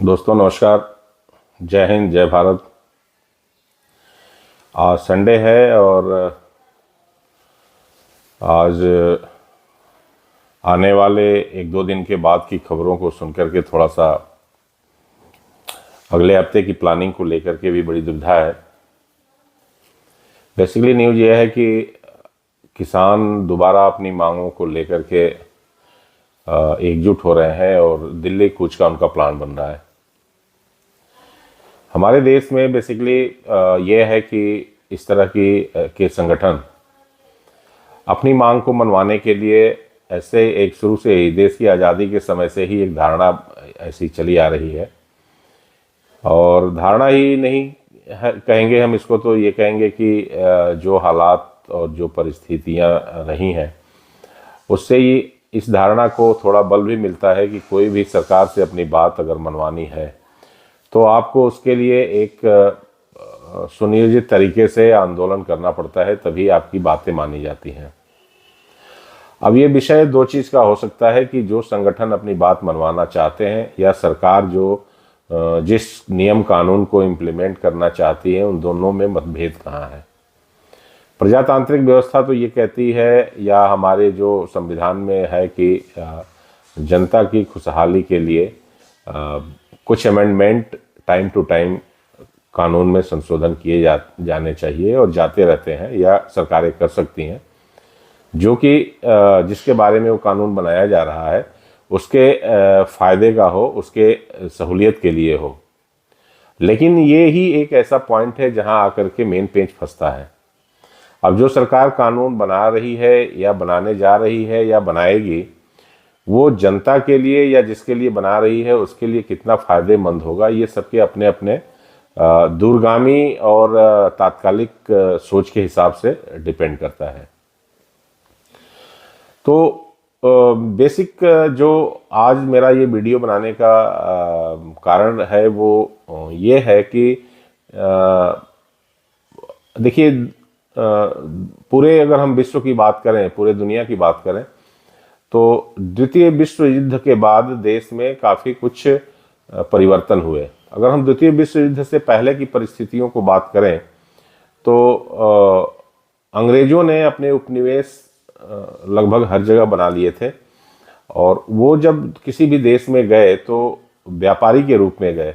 दोस्तों नमस्कार। जय हिंद, जय भारत। आज संडे है और आज आने वाले एक दो दिन के बाद की खबरों को सुनकर के थोड़ा सा अगले हफ्ते की प्लानिंग को लेकर के भी बड़ी दुविधा है। बेसिकली न्यूज़ ये है कि किसान दोबारा अपनी मांगों को लेकर के एकजुट हो रहे हैं और दिल्ली कूच का उनका प्लान बन रहा है। हमारे देश में बेसिकली ये है कि इस तरह के संगठन अपनी मांग को मनवाने के लिए ऐसे एक शुरू से ही देश की आज़ादी के समय से ही एक धारणा ऐसी चली आ रही है। और धारणा ही नहीं कहेंगे हम इसको, तो ये कहेंगे कि जो हालात और जो परिस्थितियां रही हैं उससे ही इस धारणा को थोड़ा बल भी मिलता है कि कोई भी सरकार से अपनी बात अगर मनवानी है तो आपको उसके लिए एक सुनियोजित तरीके से आंदोलन करना पड़ता है, तभी आपकी बातें मानी जाती हैं। अब ये विषय दो चीज़ का हो सकता है कि जो संगठन अपनी बात मनवाना चाहते हैं या सरकार जो जिस नियम कानून को इम्प्लीमेंट करना चाहती है, उन दोनों में मतभेद कहाँ है। प्रजातांत्रिक व्यवस्था तो ये कहती है या हमारे जो संविधान में है कि जनता की खुशहाली के लिए कुछ अमेंडमेंट टाइम टू टाइम कानून में संशोधन किए जाने चाहिए और जाते रहते हैं या सरकारें कर सकती हैं, जो कि जिसके बारे में वो कानून बनाया जा रहा है उसके फ़ायदे का हो, उसके सहूलियत के लिए हो। लेकिन ये ही एक ऐसा पॉइंट है जहां आकर के मेन पेंच फंसता है। अब जो सरकार कानून बना रही है या बनाने जा रही है या बनाएगी, वो जनता के लिए या जिसके लिए बना रही है उसके लिए कितना फ़ायदेमंद होगा, ये सबके अपने अपने दूरगामी और तात्कालिक सोच के हिसाब से डिपेंड करता है। तो बेसिक जो आज मेरा ये वीडियो बनाने का कारण है वो ये है कि देखिए, पूरे अगर हम विश्व की बात करें, पूरे दुनिया की बात करें, तो द्वितीय विश्व युद्ध के बाद देश में काफ़ी कुछ परिवर्तन हुए। अगर हम द्वितीय विश्व युद्ध से पहले की परिस्थितियों को बात करें तो अंग्रेज़ों ने अपने उपनिवेश लगभग हर जगह बना लिए थे और वो जब किसी भी देश में गए तो व्यापारी के रूप में गए,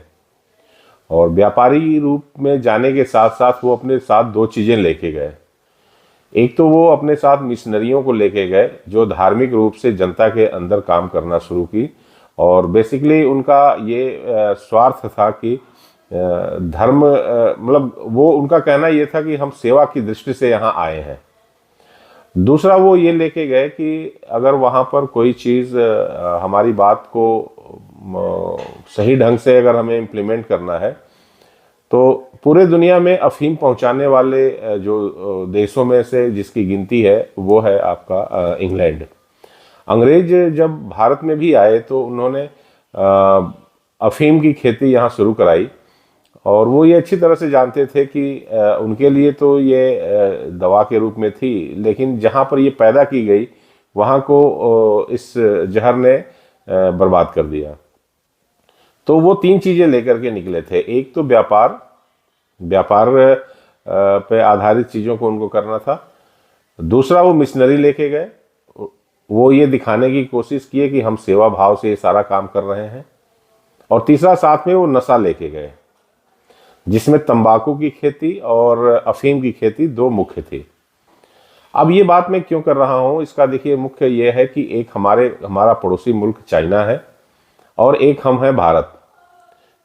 और व्यापारी रूप में जाने के साथ साथ वो अपने साथ दो चीज़ें लेके गए। एक तो वो अपने साथ मिशनरियों को लेके गए जो धार्मिक रूप से जनता के अंदर काम करना शुरू की, और बेसिकली उनका ये स्वार्थ था कि धर्म मतलब वो उनका कहना ये था कि हम सेवा की दृष्टि से यहाँ आए हैं। दूसरा वो ये लेके गए कि अगर वहाँ पर कोई चीज़ हमारी बात को सही ढंग से अगर हमें इम्प्लीमेंट करना है तो पूरे दुनिया में अफीम पहुंचाने वाले जो देशों में से जिसकी गिनती है वो है आपका इंग्लैंड। अंग्रेज जब भारत में भी आए तो उन्होंने अफीम की खेती यहाँ शुरू कराई, और वो ये अच्छी तरह से जानते थे कि उनके लिए तो ये दवा के रूप में थी, लेकिन जहाँ पर ये पैदा की गई वहाँ को इस जहर ने बर्बाद कर दिया। तो वो तीन चीज़ें लेकर के निकले थे। एक तो व्यापार पे आधारित चीज़ों को उनको करना था। दूसरा वो मिशनरी लेके गए, वो ये दिखाने की कोशिश किए कि हम सेवा भाव से ये सारा काम कर रहे हैं। और तीसरा साथ में वो नशा लेके गए, जिसमें तंबाकू की खेती और अफीम की खेती दो मुख्य थी। अब ये बात मैं क्यों कर रहा हूँ, इसका देखिए मुख्य ये है कि एक हमारा पड़ोसी मुल्क चाइना है और एक हम हैं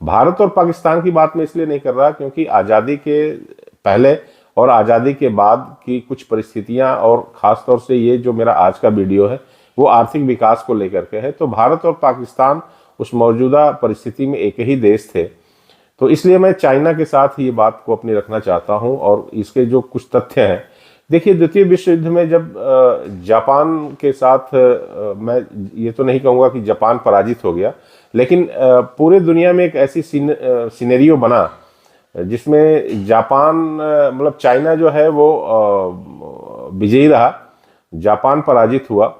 भारत और पाकिस्तान की बात मैं इसलिए नहीं कर रहा क्योंकि आज़ादी के पहले और आज़ादी के बाद की कुछ परिस्थितियां, और ख़ास तौर से ये जो मेरा आज का वीडियो है वो आर्थिक विकास को लेकर के है। तो भारत और पाकिस्तान उस मौजूदा परिस्थिति में एक ही देश थे, तो इसलिए मैं चाइना के साथ ये बात को अपनी रखना चाहता हूँ। और इसके जो कुछ तथ्य हैं, देखिए द्वितीय विश्व युद्ध में जब जापान के साथ मैं ये तो नहीं कहूँगा कि जापान पराजित हो गया, लेकिन पूरे दुनिया में एक ऐसी सिनेरियो बना जिसमें जापान मतलब चाइना जो है वो विजयी रहा, जापान पराजित हुआ।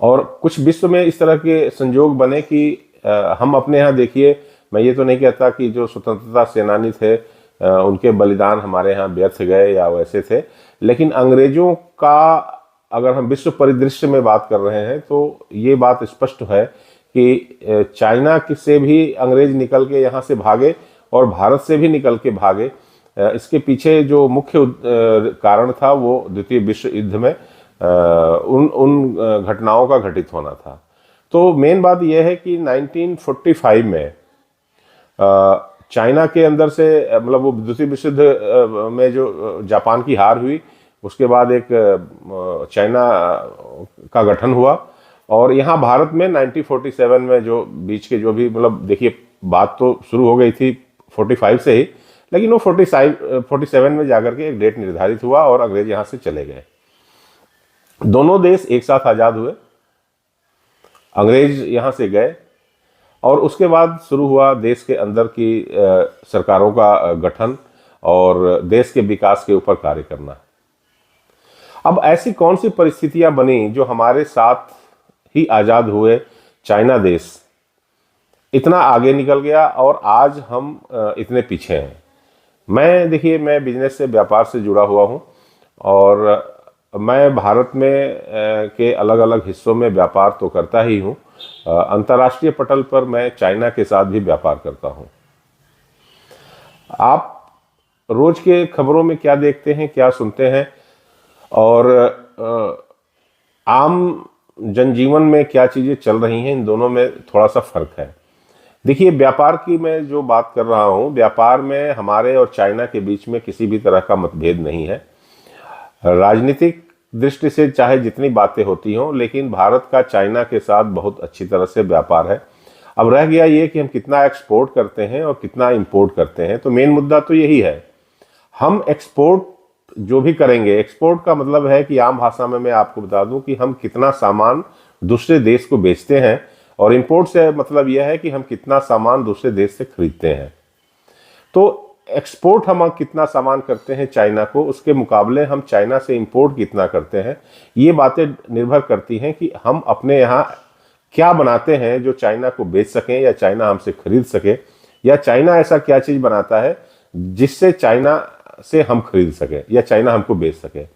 और कुछ विश्व में इस तरह के संजोग बने कि हम अपने यहाँ देखिए, मैं ये तो नहीं कहता कि जो स्वतंत्रता सेनानी थे उनके बलिदान हमारे यहाँ व्यर्थ गए या वैसे थे, लेकिन अंग्रेजों का अगर हम विश्व परिदृश्य में बात कर रहे हैं तो ये बात स्पष्ट है कि चाइना से भी अंग्रेज निकल के यहाँ से भागे और भारत से भी निकल के भागे। इसके पीछे जो मुख्य कारण था वो द्वितीय विश्व युद्ध में उन घटनाओं का घटित होना था। तो मेन बात यह है कि 1945 में चाइना के अंदर से, मतलब वो द्वितीय विश्व युद्ध में जो जापान की हार हुई, उसके बाद एक चाइना का गठन हुआ और यहाँ भारत में 1947 में जो बीच के जो भी, मतलब देखिए बात तो शुरू हो गई थी 45 से ही, लेकिन वो 47 में जाकर के एक डेट निर्धारित हुआ और अंग्रेज यहाँ से चले गए। दोनों देश एक साथ आज़ाद हुए, अंग्रेज यहाँ से गए और उसके बाद शुरू हुआ देश के अंदर की सरकारों का गठन और देश के विकास के ऊपर कार्य करना। अब ऐसी कौन सी परिस्थितियां बनी जो हमारे साथ ही आज़ाद हुए चाइना देश इतना आगे निकल गया और आज हम इतने पीछे हैं। मैं देखिए, मैं बिजनेस से, व्यापार से जुड़ा हुआ हूं और मैं भारत में के अलग अलग हिस्सों में व्यापार तो करता ही हूं, अंतर्राष्ट्रीय पटल पर मैं चाइना के साथ भी व्यापार करता हूं। आप रोज के खबरों में क्या देखते हैं, क्या सुनते हैं और आम जनजीवन में क्या चीज़ें चल रही हैं, इन दोनों में थोड़ा सा फर्क है। देखिए, व्यापार की मैं जो बात कर रहा हूं, व्यापार में हमारे और चाइना के बीच में किसी भी तरह का मतभेद नहीं है। राजनीतिक दृष्टि से चाहे जितनी बातें होती हों, लेकिन भारत का चाइना के साथ बहुत अच्छी तरह से व्यापार है। अब रह गया ये कि हम कितना एक्सपोर्ट करते हैं और कितना इंपोर्ट करते हैं, तो मेन मुद्दा तो यही है। हम एक्सपोर्ट जो भी करेंगे, एक्सपोर्ट का मतलब है कि आम भाषा में मैं आपको बता दूं कि हम कितना सामान दूसरे देश को बेचते हैं, और इंपोर्ट से मतलब यह है कि हम कितना सामान दूसरे देश से खरीदते हैं। तो एक्सपोर्ट हम कितना सामान करते हैं चाइना को, उसके मुकाबले हम चाइना से इंपोर्ट कितना करते हैं, ये बातें निर्भर करती हैं कि हम अपने यहाँ क्या बनाते हैं जो चाइना को बेच सकें या चाइना हमसे खरीद सके, या चाइना ऐसा क्या चीज़ बनाता है जिससे चाइना से हम खरीद सके या चाइना हमको बेच सके।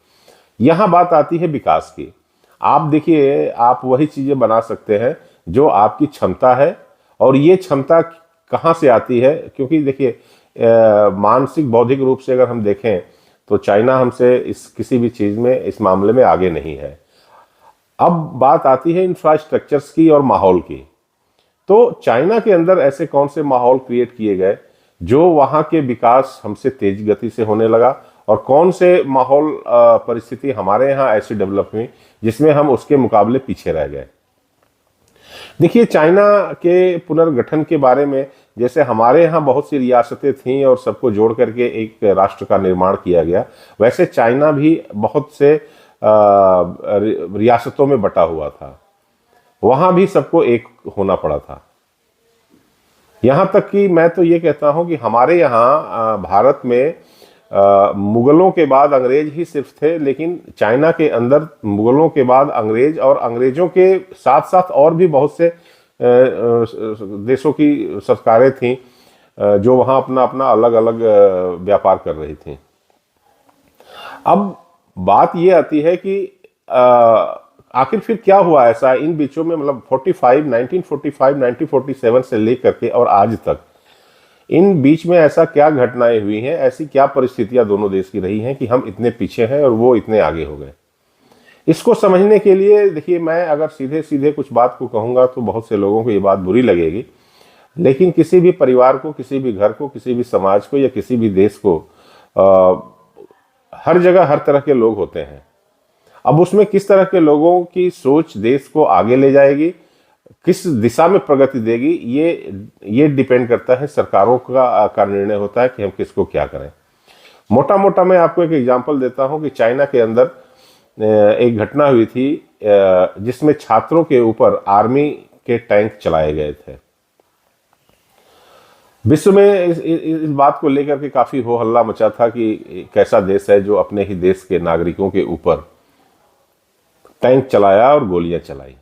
यहाँ बात आती है विकास की। आप देखिए, आप वही चीज़ें बना सकते हैं जो आपकी क्षमता है, और ये क्षमता कहाँ से आती है, क्योंकि देखिए मानसिक बौद्धिक रूप से अगर हम देखें तो चाइना हमसे इस किसी भी चीज़ में, इस मामले में आगे नहीं है। अब बात आती है इंफ्रास्ट्रक्चर्स की और माहौल की। तो चाइना के अंदर ऐसे कौन से माहौल क्रिएट किए गए जो वहाँ के विकास हमसे तेज गति से होने लगा, और कौन से माहौल परिस्थिति हमारे यहाँ ऐसी डेवलप हुई जिसमें हम उसके मुकाबले पीछे रह गए। देखिए, चाइना के पुनर्गठन के बारे में, जैसे हमारे यहाँ बहुत सी रियासतें थीं और सबको जोड़ करके एक राष्ट्र का निर्माण किया गया, वैसे चाइना भी बहुत से रियासतों में बटा हुआ था। वहाँ भी सबको एक होना पड़ा था। यहाँ तक कि मैं तो ये कहता हूँ कि हमारे यहाँ भारत में मुगलों के बाद अंग्रेज ही सिर्फ थे, लेकिन चाइना के अंदर मुगलों के बाद अंग्रेज और अंग्रेजों के साथ साथ और भी बहुत से देशों की सरकारें थीं जो वहाँ अपना अपना अलग अलग व्यापार कर रही थीं। अब बात ये आती है कि आखिर फिर क्या हुआ ऐसा इन बीचों में, मतलब 1945, 1947 से लेकर के और आज तक इन बीच में ऐसा क्या घटनाएं हुई हैं, ऐसी क्या परिस्थितियां दोनों देश की रही हैं कि हम इतने पीछे हैं और वो इतने आगे हो गए। इसको समझने के लिए देखिए, मैं अगर सीधे सीधे कुछ बात को कहूँगा तो बहुत से लोगों को ये बात बुरी लगेगी, लेकिन किसी भी परिवार को, किसी भी घर को, किसी भी समाज को या किसी भी देश को हर जगह हर तरह के लोग होते हैं। अब उसमें किस तरह के लोगों की सोच देश को आगे ले जाएगी, किस दिशा में प्रगति देगी, ये डिपेंड करता है, सरकारों का निर्णय होता है कि हम किसको क्या करें। मोटा मोटा मैं आपको एक एग्जांपल देता हूं कि चाइना के अंदर एक घटना हुई थी जिसमें छात्रों के ऊपर आर्मी के टैंक चलाए गए थे। विश्व में इस बात को लेकर के काफी हो हल्ला मचा था कि कैसा देश है जो अपने ही देश के नागरिकों के ऊपर टैंक चलाया और गोलियां चलाई।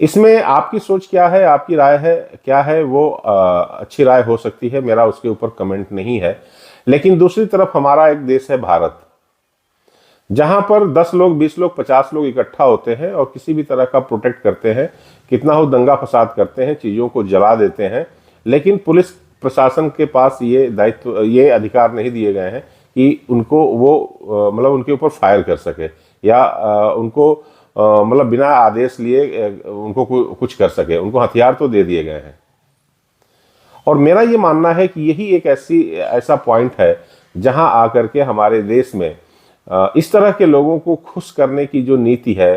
इसमें आपकी सोच क्या है, आपकी राय है क्या है, वो अच्छी राय हो सकती है, मेरा उसके ऊपर कमेंट नहीं है। लेकिन दूसरी तरफ हमारा एक देश है भारत, जहां पर 10 लोग, 20 लोग, 50 लोग इकट्ठा होते हैं और किसी भी तरह का प्रोटेक्ट करते हैं, कितना हो दंगा फसाद करते हैं, चीज़ों को जला देते हैं, लेकिन पुलिस प्रशासन के पास ये दायित्व, ये अधिकार नहीं दिए गए हैं कि उनको वो मतलब उनके ऊपर फायर कर सके या उनको मतलब बिना आदेश लिए उनको कुछ कर सके। उनको हथियार तो दे दिए गए हैं। और मेरा ये मानना है कि यही एक ऐसा पॉइंट है जहां आकर के हमारे देश में इस तरह के लोगों को खुश करने की जो नीति है,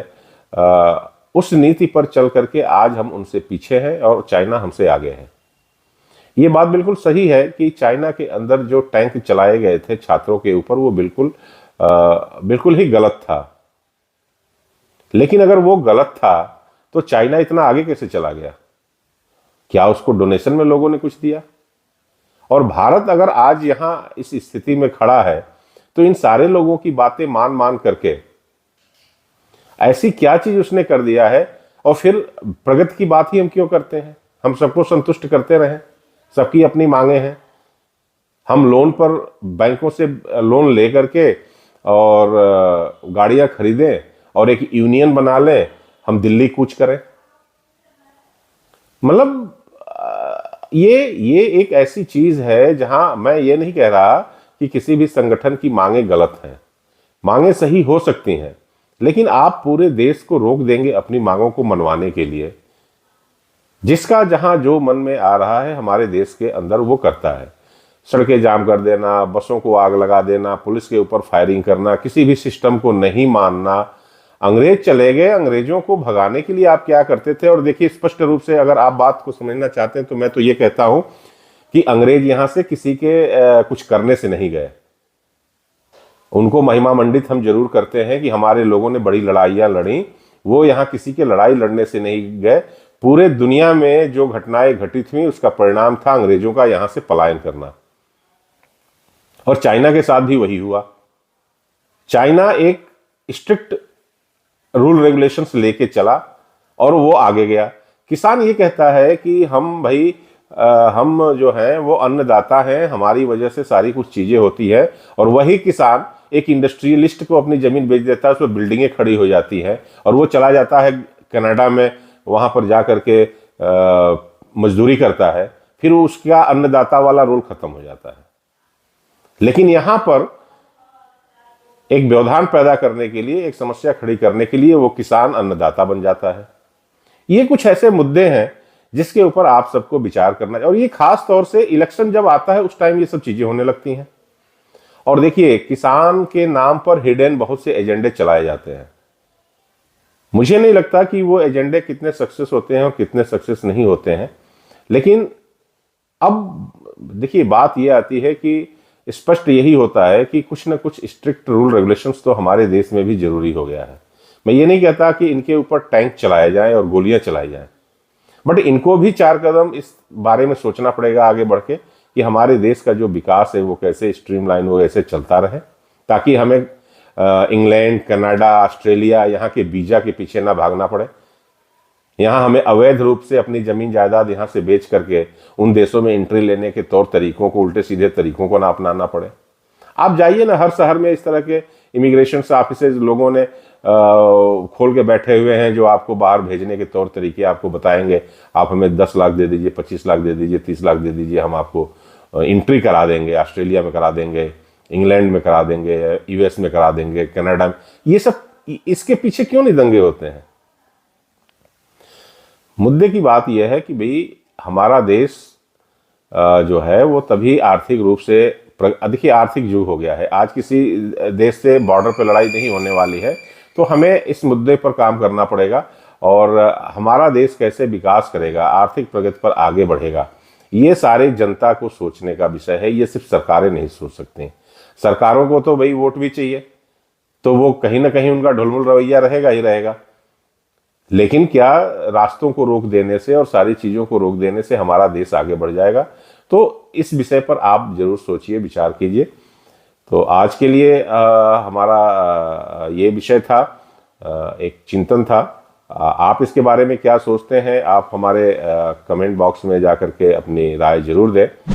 उस नीति पर चल करके आज हम उनसे पीछे हैं और चाइना हमसे आगे है। ये बात बिल्कुल सही है कि चाइना के अंदर जो टैंक चलाए गए थे छात्रों के ऊपर, वो बिल्कुल ही गलत था। लेकिन अगर वो गलत था तो चाइना इतना आगे कैसे चला गया? क्या उसको डोनेशन में लोगों ने कुछ दिया? और भारत अगर आज यहां इस स्थिति में खड़ा है तो इन सारे लोगों की बातें मान मान करके ऐसी क्या चीज उसने कर दिया है? और फिर प्रगति की बात ही हम क्यों करते हैं? हम सबको संतुष्ट करते रहें, सबकी अपनी मांगे हैं। हम लोन पर बैंकों से लोन ले करके और गाड़ियां खरीदें और एक यूनियन बना लें, हम दिल्ली कूच करें। मतलब ये एक ऐसी चीज है जहां मैं ये नहीं कह रहा कि किसी भी संगठन की मांगे गलत हैं, मांगे सही हो सकती हैं, लेकिन आप पूरे देश को रोक देंगे अपनी मांगों को मनवाने के लिए? जिसका जहां जो मन में आ रहा है हमारे देश के अंदर वो करता है। सड़कें जाम कर देना, बसों को आग लगा देना, पुलिस के ऊपर फायरिंग करना, किसी भी सिस्टम को नहीं मानना। अंग्रेज चले गए, अंग्रेजों को भगाने के लिए आप क्या करते थे? और देखिए, स्पष्ट रूप से अगर आप बात को समझना चाहते हैं तो मैं तो ये कहता हूं कि अंग्रेज यहां से किसी के कुछ करने से नहीं गए। उनको महिमा मंडित हम जरूर करते हैं कि हमारे लोगों ने बड़ी लड़ाइयां लड़ी, वो यहां किसी के लड़ाई लड़ने से नहीं गए। पूरे दुनिया में जो घटनाएं घटित हुई उसका परिणाम था अंग्रेजों का यहां से पलायन करना। और चाइना के साथ भी वही हुआ। चाइना एक स्ट्रिक्ट रूल रेगुलेशंस लेके चला और वो आगे गया। किसान ये कहता है कि हम जो हैं वो अन्नदाता हैं, हमारी वजह से सारी कुछ चीजें होती है। और वही किसान एक इंडस्ट्रियलिस्ट को अपनी जमीन बेच देता है, उसमें बिल्डिंगें खड़ी हो जाती हैं और वो चला जाता है कनाडा में, वहां पर जा करके मजदूरी करता है, फिर उसका अन्नदाता वाला रोल खत्म हो जाता है। लेकिन यहां पर एक व्यवधान पैदा करने के लिए, एक समस्या खड़ी करने के लिए वो किसान अन्नदाता बन जाता है। ये कुछ ऐसे मुद्दे हैं जिसके ऊपर आप सबको विचार करना है। और ये खास तौर से इलेक्शन जब आता है उस टाइम ये सब चीजें होने लगती हैं। और देखिए, किसान के नाम पर हिडन बहुत से एजेंडे चलाए जाते हैं। मुझे नहीं लगता कि वो एजेंडे कितने सक्सेस होते हैं और कितने सक्सेस नहीं होते हैं। लेकिन अब देखिए, बात ये आती है कि स्पष्ट यही होता है कि कुछ ना कुछ स्ट्रिक्ट रूल रेगुलेशंस तो हमारे देश में भी जरूरी हो गया है। मैं ये नहीं कहता कि इनके ऊपर टैंक चलाए जाएं और गोलियां चलाई जाएं, बट इनको भी 4 कदम इस बारे में सोचना पड़ेगा आगे बढ़ के कि हमारे देश का जो विकास है वो कैसे स्ट्रीमलाइन हो, ऐसे चलता रहे, ताकि हमें इंग्लैंड, कनाडा, ऑस्ट्रेलिया यहाँ के वीजा के पीछे ना भागना पड़े। यहाँ हमें अवैध रूप से अपनी जमीन जायदाद यहाँ से बेच करके उन देशों में एंट्री लेने के तौर तरीकों को, उल्टे सीधे तरीकों को ना अपनाना पड़े। आप जाइए ना, हर शहर में इस तरह के इमिग्रेशन ऑफिसेज लोगों ने खोल के बैठे हुए हैं, जो आपको बाहर भेजने के तौर तरीके आपको बताएंगे। आप हमें 10 लाख दे दीजिए, 25 लाख दे दीजिए, 30 लाख दे दीजिए, हम आपको एंट्री करा देंगे, ऑस्ट्रेलिया में करा देंगे, इंग्लैंड में करा देंगे, यूएस में करा देंगे, कनाडा में। ये सब, इसके पीछे क्यों नहीं दंगे होते हैं? मुद्दे की बात यह है कि भाई हमारा देश जो है वो तभी आर्थिक रूप से, देखिए आर्थिक युग हो गया है, आज किसी देश से बॉर्डर पे लड़ाई नहीं होने वाली है, तो हमें इस मुद्दे पर काम करना पड़ेगा। और हमारा देश कैसे विकास करेगा, आर्थिक प्रगति पर आगे बढ़ेगा, ये सारे जनता को सोचने का विषय है। ये सिर्फ सरकारें नहीं सोच सकती। सरकारों को तो भाई वोट भी चाहिए, तो वो कहीं ना कहीं उनका ढुलमुल रवैया रहेगा ही रहेगा। लेकिन क्या रास्तों को रोक देने से और सारी चीजों को रोक देने से हमारा देश आगे बढ़ जाएगा? तो इस विषय पर आप जरूर सोचिए, विचार कीजिए। तो आज के लिए हमारा ये विषय था, एक चिंतन था। आप इसके बारे में क्या सोचते हैं? आप हमारे कमेंट बॉक्स में जा कर के अपनी राय जरूर दें।